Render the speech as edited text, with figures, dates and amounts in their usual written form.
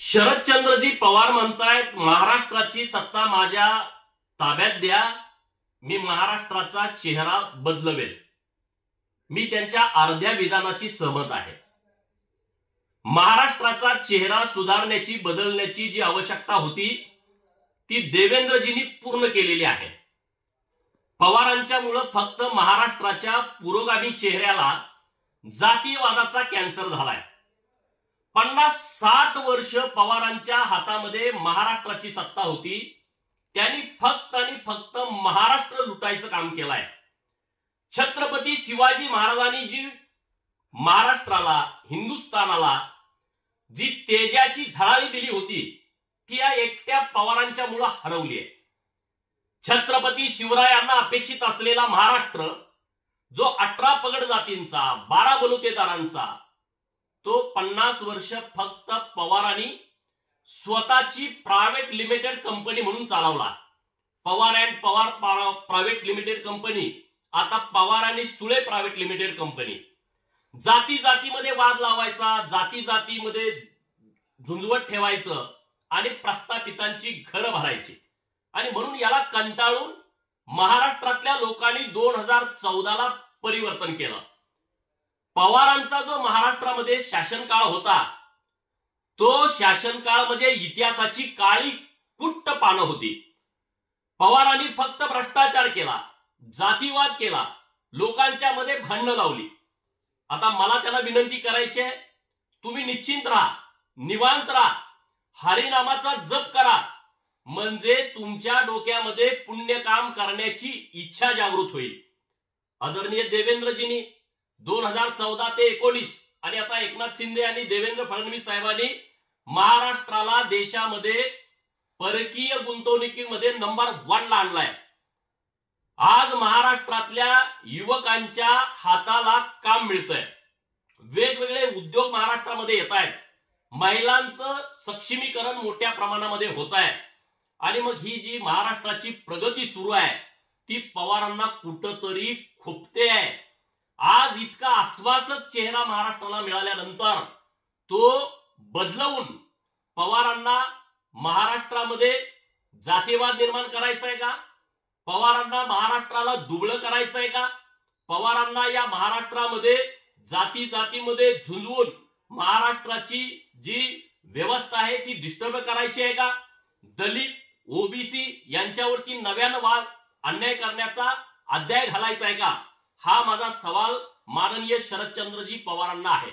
शरदचंद्रजी पवार म्हणतायत महाराष्ट्राची सत्ता माझ्या ताब्यात द्या, मी महाराष्ट्राचा चेहरा बदलवेल। मी त्यांच्या अर्ध्या विधानाशी सहमत आहे। महाराष्ट्राचा चेहरा सुधारण्याची बदलण्याची जी आवश्यकता होती ती देवेंद्रजींनी पूर्ण केलेली आहे। पवारांच्यामुळे फक्त महाराष्ट्राच्या पुरोगामी चेहऱ्याला जातीयवादाचा कॅन्सर झालाय। 50-60 वर्ष पवारांच्या हातामध्ये महाराष्ट्राची सत्ता होती, त्यांनी फक्त आणि फक्त महाराष्ट्र लुटायचं काम केलंय। छत्रपती शिवाजी महाराजांनी जी महाराष्ट्राला, हिंदुस्थानाला जी तेजाची झळाळी दिली होती ती या एकट्या पवारांच्या मुळे हरवली आहे। छत्रपती शिवरायांना अपेक्षित असलेला महाराष्ट्र जो 18 पगड जातींचा, 12 बलुतेदारांचा, तो 50 वर्ष फक्त पवारांनी स्वतःची प्रायव्हेट लिमिटेड कंपनी म्हणून चालवला। Pawar and Pawar private limited company, आता पवार आणि सुळे प्रायव्हेट लिमिटेड कंपनी। जाती जातीमध्ये वाद लावायचा, जाती जातीमध्ये झुंजवत ठेवायचं आणि प्रस्थापितांची घरं भरायची। आणि म्हणून याला कंटाळून महाराष्ट्रातल्या लोकांनी 2014ला परिवर्तन केलं। पवारांचा जो महाराष्ट्रामध्ये शासनकाळ होता तो शासनकाळ म्हणजे इतिहासाची काळी कुट्ट पानं होती। पवारांनी फक्त भ्रष्टाचार केला, जातीवाद केला, लोकांच्या मध्ये भांडणं लावली। आता मला त्याला विनंती करायची आहे, तुम्ही निश्चिंत राहा, निवांत राहा, हरिनामाचा जप करा, म्हणजे तुमच्या डोक्यामध्ये पुण्य काम करण्याची इच्छा जागृत होईल। आदरणीय देवेंद्रजींनी 2014 ते 19 आणि आता एकनाथ शिंदे आणि देवेंद्र फडणवीस साहेबांनी महाराष्ट्राला देशामध्ये परकीय गुंतवणुकीमध्ये नंबर 1 ला आणलाय। आज महाराष्ट्रातल्या युवकांच्या हाताला काम मिळतंय, वेगवेगळे उद्योग महाराष्ट्रामध्ये येत आहेत, महिलांचं सक्षमीकरण मोठ्या प्रमाणामध्ये होत आहे। आणि मग ही जी महाराष्ट्राची प्रगती सुरू आहे ती पवारांना कुठंतरी खुपते आहे। आज इतका आश्वासक चेहरा महाराष्ट्राला मिळाल्यानंतर तो बदलवून पवारांना महाराष्ट्रामध्ये जातीवाद निर्माण करायचा आहे का? पवारांना महाराष्ट्राला दुबळं करायचं आहे का? पवारांना या महाराष्ट्रामध्ये जाती जातीमध्ये झुंजवून महाराष्ट्राची जी व्यवस्था आहे ती डिस्टर्ब करायची आहे का? दलित, ओबीसी यांच्यावरती नव्यानं वाद अन्याय करण्याचा अध्याय घालायचा आहे का? हा माझा सवाल माननीय शरदचंद्रजी पवारांना आहे।